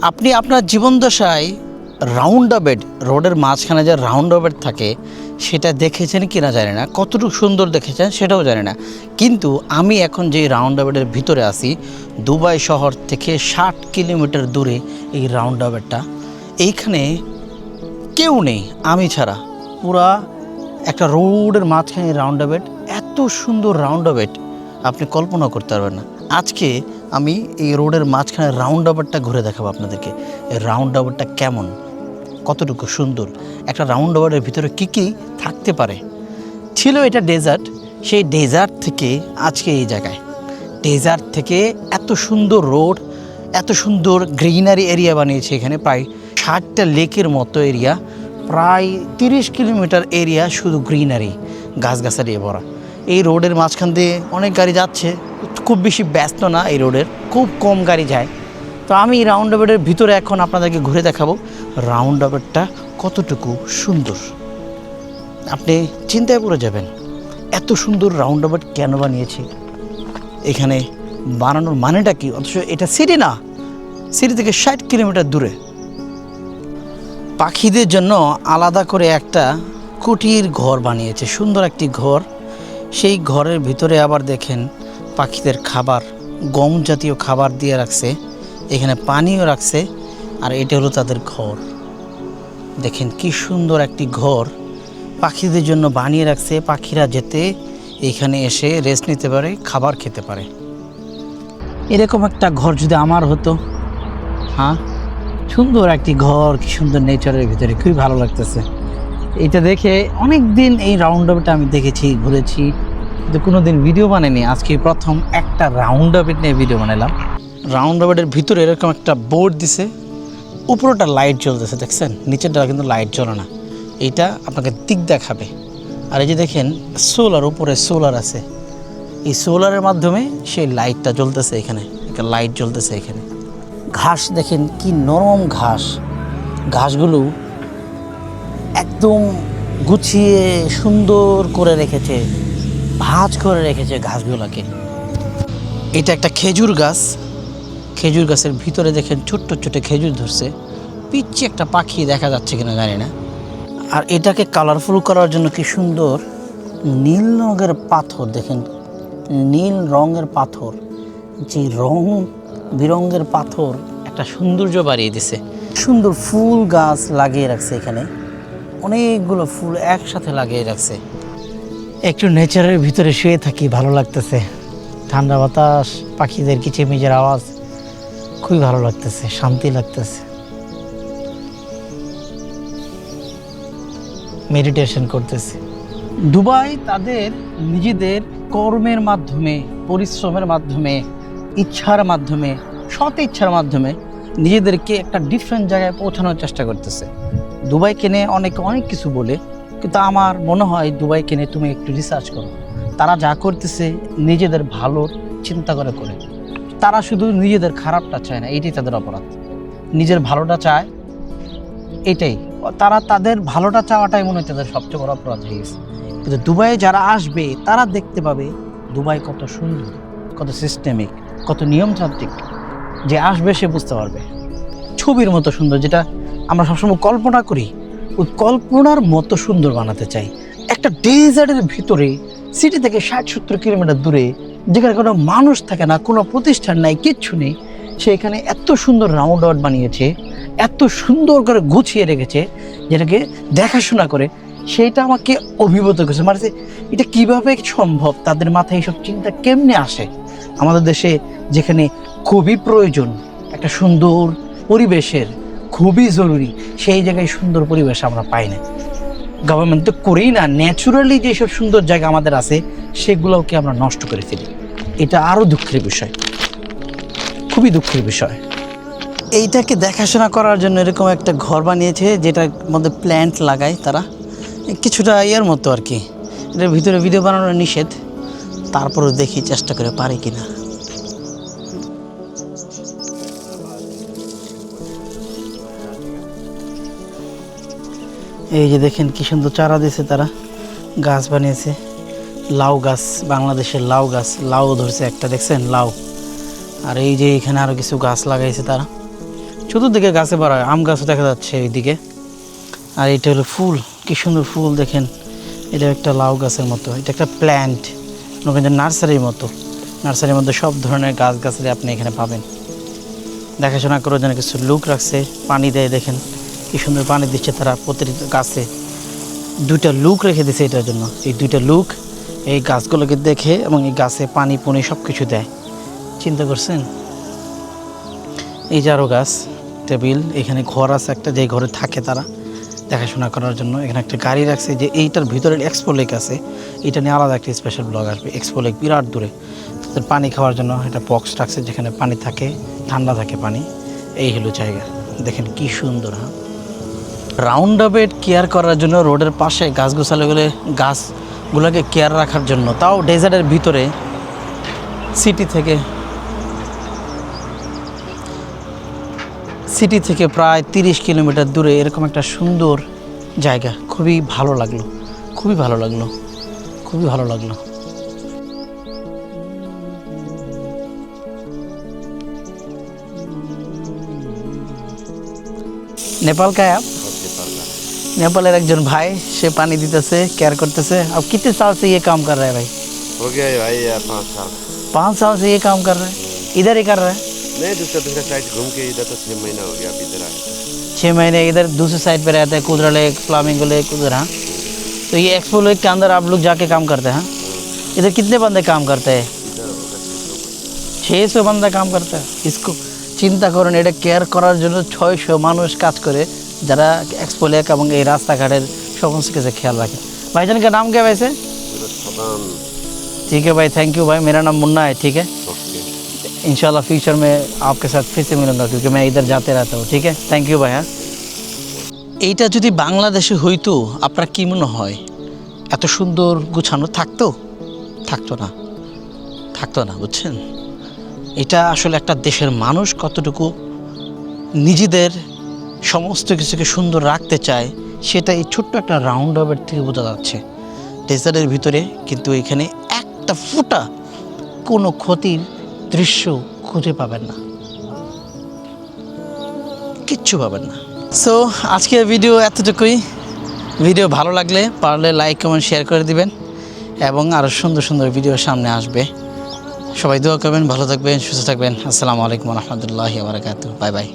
আপনি আপনার জীবনদশায় রাউন্ডাবেড রোডের মাঝখানে যে রাউন্ডাবেড থাকে সেটা দেখেছেন কিনা জানি না, কতটুকু সুন্দর দেখেছেন সেটাও জানি না। কিন্তু আমি এখন যে রাউন্ডাবেডের ভিতরে আছি, দুবাই শহর থেকে 60 কিলোমিটার দূরে এই রাউন্ডাবেডটা। এইখানে কেউ নেই আমি ছাড়া, পুরা একটা রোডের মাঝখানে রাউন্ডাবেড। এত সুন্দর রাউন্ডাবেড আপনি কল্পনা করতে পারবেন না। আজকে আমি এই রোডের মাঝখানে রাউন্ডাবেডটা ঘুরে দেখাবো আপনাদেরকে। এই রাউন্ডাবেডটা কেমন, কতটুকু সুন্দর, একটা রাউন্ডাবেডের ভিতরে কী কী থাকতে পারে। ছিল এটা ডেজার্ট, সেই ডেজার্ট থেকে আজকে এই জায়গায়, ডেজার্ট থেকে এত সুন্দর রোড, এত সুন্দর গ্রিনারি এরিয়া বানিয়েছে এখানে। প্রায় 60টা লেকের মতো এরিয়া, প্রায় 30 কিলোমিটার এরিয়া শুধু গ্রিনারি, গাছগাছালি ভরা। এই রোডের মাঝখান দিয়ে অনেক গাড়ি যাচ্ছে, খুব বেশি ব্যস্ত না এই রোডের, খুব কম গাড়ি যায়। তো আমি এই রাউন্ডাবেডের ভিতরে এখন আপনাদেরকে ঘুরে দেখাবো রাউন্ডাবেডটা কতটুকু সুন্দর। আপনি চিন্তায় পড়ে যাবেন, এত সুন্দর রাউন্ডাবেড কেন বানিয়েছে, এখানে বানানোর মানেটা কি। অথচ এটা সিটি না, সিটি থেকে 60 কিলোমিটার দূরে। পাখিদের জন্য আলাদা করে একটা কুটির ঘর বানিয়েছে, সুন্দর একটি ঘর। সেই ঘরের ভিতরে আবার দেখেন পাখিদের খাবার, গম জাতীয় খাবার দিয়ে রাখছে, এখানে পানিও রাখছে। আর এটা হলো তাদের ঘর। দেখেন কি সুন্দর একটি ঘর পাখিদের জন্য বানিয়ে রাখছে, পাখিরা যেতে এখানে এসে রেস্ট নিতে পারে, খাবার খেতে পারে। এরকম একটা ঘর যদি আমার হতো, হ্যাঁ, সুন্দর একটি ঘর, কি সুন্দর নেচারের ভিতরে, খুবই ভালো লাগতেছে। এটা দেখে অনেক দিন এই রাউন্ডাবেডটা আমি দেখেছি, ঘুরেছি, কিন্তু কোনো দিন ভিডিও বানাইনি। আজকে প্রথম একটা রাউন্ডাবেড নিয়ে ভিডিও বানালাম। রাউন্ডাবেডের ভিতরে এরকম একটা বোর্ড দিছে, উপরটা লাইট জ্বলতেছে, দেখছেন, নিচেরটা কিন্তু লাইট জ্বলে না। এইটা আপনাকে দিক দেখাবে। আর এই যে দেখেন সোলার, উপরে সোলার আছে, এই সোলারের মাধ্যমে সেই লাইটটা জ্বলতেছে, এখানে একটা লাইট জ্বলতেছে এখানে। ঘাস দেখেন কি নরম ঘাস, ঘাসগুলো একদম গুছিয়ে সুন্দর করে রেখেছে, ভাঁজ করে রেখেছে ঘাসগুলোকে। এটা একটা খেজুর গাছ, খেজুর গাছের ভিতরে দেখেন ছোট্ট ছোট্ট খেজুর ধরছে, পিচ্ছি একটা পাখি দেখা যাচ্ছে কিনা জানি না। আর এটাকে কালারফুল করার জন্য কি সুন্দর নীল রঙের পাথর, দেখেন নীল রঙের পাথর, যে রং বিরঙের পাথর একটা সৌন্দর্য বাড়িয়ে দিছে। সুন্দর ফুল গাছ লাগিয়ে রাখছে এখানে, অনেকগুলো ফুল একসাথে লাগিয়ে রাখছে। একটু নেচারের ভিতরে শুয়ে থাকি, ভালো লাগতেছে, ঠান্ডা বাতাস, পাখিদের কিচিরমিচির আওয়াজ, খুবই ভালো লাগতেছে, শান্তি লাগতেছে। মেডিটেশন করতেছি। দুবাই তাদের নিজেদের কর্মের মাধ্যমে, পরিশ্রমের মাধ্যমে, ইচ্ছার মাধ্যমে, সৎ ইচ্ছার মাধ্যমে নিজেদেরকে একটা ডিফারেন্ট জায়গায় পৌঁছানোর চেষ্টা করতেছে। দুবাইকে নিয়ে অনেকে অনেক কিছু বলে, কিন্তু আমার মনে হয় দুবাইকে নিয়ে তুমি একটু রিসার্চ করো। তারা যা করতেছে নিজেদের ভালোর চিন্তা করে করে। তারা শুধু নিজেদের খারাপটা চায় না, এটাই তাদের অপরাধ। নিজের ভালোটা চায়, এটাই তারা, তাদের ভালোটা চাওয়াটাই মনে হয় তাদের সবচেয়ে বড় অপরাধ হয়ে গেছে। কিন্তু দুবাইয়ে যারা আসবে তারা দেখতে পাবে দুবাই কত সুন্দর, কত সিস্টেমিক, কত নিয়মতান্ত্রিক। যে আসবে সে বুঝতে পারবে ছবির মতো সুন্দর, যেটা আমরা সবসময় কল্পনা করি, ওই কল্পনার মতো সুন্দর বানাতে চাই। একটা ডেজার্টের ভিতরে, সিটি থেকে 60-70 কিলোমিটার দূরে, যেখানে কোনো মানুষ থাকে না, কোনো প্রতিষ্ঠান নাই, কিচ্ছু নেই, সেখানে এত সুন্দর রাউন্ডাবেড বানিয়েছে, এত সুন্দর করে গুছিয়ে রেখেছে, যেটাকে দেখাশোনা করে। সেইটা আমাকে অভিভূত করেছে, মানে এটা কিভাবে সম্ভব, তাদের মাথায় এইসব চিন্তা কেমনে আসে। আমাদের দেশে যেখানে খুবই প্রয়োজন একটা সুন্দর পরিবেশের, খুবই জরুরি, সেই জায়গায় সুন্দর পরিবেশ আমরা পাই না। গভর্নমেন্ট তো করেই না, ন্যাচুরালি যেসব সুন্দর জায়গা আমাদের আছে সেগুলোকে আমরা নষ্ট করে ফেলি। এটা আরও দুঃখের বিষয়, খুবই দুঃখের বিষয়। এইটাকে দেখাশোনা করার জন্য এরকম একটা ঘর বানিয়েছে, যেটার মধ্যে প্ল্যান্ট লাগায় তারা, কিছুটা ইয়ের মতো আর কি। এটার ভিতরে ভিডিও বানানো নিষেধ, তারপরেও দেখি চেষ্টা করে পারি কিনা। এই যে দেখেন কি সুন্দর চারা দিয়েছে তারা, গাছ বানিয়েছে, লাউ গাছ, বাংলাদেশের লাউ গাছ, লাউ ধরছে একটা, দেখছেন লাউ। আর এই যে এখানে আরও কিছু গাছ লাগাইছে তারা, ছোট চতুর্দিকে গাছে ভরা, আম গাছও দেখা যাচ্ছে এইদিকে। আর এটা হলো ফুল, কি সুন্দর ফুল দেখেন। এটা একটা লাউ গাছের মতো, এটা একটা প্ল্যান্ট, ওখানে নার্সারির মতো। নার্সারির মধ্যে সব ধরনের গাছগাছালি আপনি এখানে পাবেন। দেখাশোনা করার জন্য কিছু লোক রাখছে, পানি দেয়, দেখেন কি সুন্দর পানি দিচ্ছে তারা প্রতিটি গাছে। 2টা লোক রেখে দিয়েছে এটার জন্য। এই 2টা লোক এই গাছগুলোকে দেখে এবং এই গাছে পানি পুনি সব কিছু দেয়। চিন্তা করছেন? এই যে আরও গাছ, টেবিল, এখানে ঘর আছে একটা, যে ঘরে থাকে তারা দেখাশোনা করার জন্য। এখানে একটা গাড়ি রাখছে, যে এইটার ভিতরে এক্সপো লেক আছে, এটা নিয়ে আলাদা একটা স্পেশাল ব্লগ আসবে। এক্সপো লেক বিরাট দূরে, তাদের পানি খাওয়ার জন্য একটা বক্স রাখছে, যেখানে পানি থাকে, ঠান্ডা থাকে পানি। এই হলো জায়গা, দেখেন কি সুন্দর। হ্যাঁ, রাউন্ড আবেট কেয়ার করার জন্য রোডের পাশে গাছগুলোকে কেয়ার রাখার জন্য, তাও ডেজার্টের ভিতরে, সিটি থেকে প্রায় 30 কিলোমিটার দূরে এরকম একটা সুন্দর জায়গা। খুবই ভালো লাগলো, খুবই ভালো লাগলো, খুবই ভালো লাগলো। नेपाल का है आप? नेपालेर একজন ভাই, সে পানি দিতেছে, কেয়ার করতেছে। अब कितने साल से ये काम कर रहा है भाई? हो गया है भाई 5 साल। 5 साल से ये काम कर रहा है, इधर ही कर रहा है। नहीं, दूसरा साइड घूम के इधर तो 6 महीना हो गया, अब इधर आया था। 6 महीने इधर दूसरी साइड पे रहते हैं, कुदरा लेक, फ्लामिंगो लेक उधर। हाँ, तो ये एक्सपो लेक के अंदर आप लोग जाके काम करते हैं? हाँ? इधर कितने बंदे काम करते हैं? इधर होगा 600 बंदा काम करता है। इसको চিন্তা করেন, এটা কেয়ার করার জন্য 600 মানুষ কাজ করে, যারা एक्सपो लेक এবং এই রাস্তাঘাটের সমস্ত কিছু খেয়াল রাখে। भाईजान का नाम क्या है वैसे? ठीक है भाई, थैंक यू भाई। मेरा नाम मुन्ना है, ठीक है। इंशाल्लाह फ्यूचर में आपके साथ फिर से मिलूंगा, क्योंकि मैं इधर जाते रहता हूँ, ठीक है। थैंक यू भाई। হ্যাঁ, এইটা যদি বাংলাদেশে হইতো আপনার কি মনে হয় এত সুন্দর গুছানো থাকতো? থাকতো না, থাকতো না, বুঝছেন। এটা আসলে একটা দেশের মানুষ কতটুকু নিজেদের সমস্ত কিছুকে সুন্দর রাখতে চায়, সেটা এই ছোট্ট একটা রাউন্ড আবের থেকে বোঝা যাচ্ছে। ডেজার্টের ভিতরে কিন্তু এখানে একটা ফোঁটা কোনো ক্ষতির দৃশ্য খুঁজে পাবেন না, কিচ্ছু পাবেন না। সো আজকের ভিডিও এতটুকুই। ভিডিও ভালো লাগলে পারলে লাইক কমেন্ট শেয়ার করে দিবেন, এবং আরও সুন্দর সুন্দর ভিডিও সামনে আসবে। সবাই দোয়া করবেন, ভালো থাকবেন, সুস্থ থাকবেন। আসসালামু আলাইকুম রহমতুল্লাহি ওয়া বারাকাতুহু। Bye bye.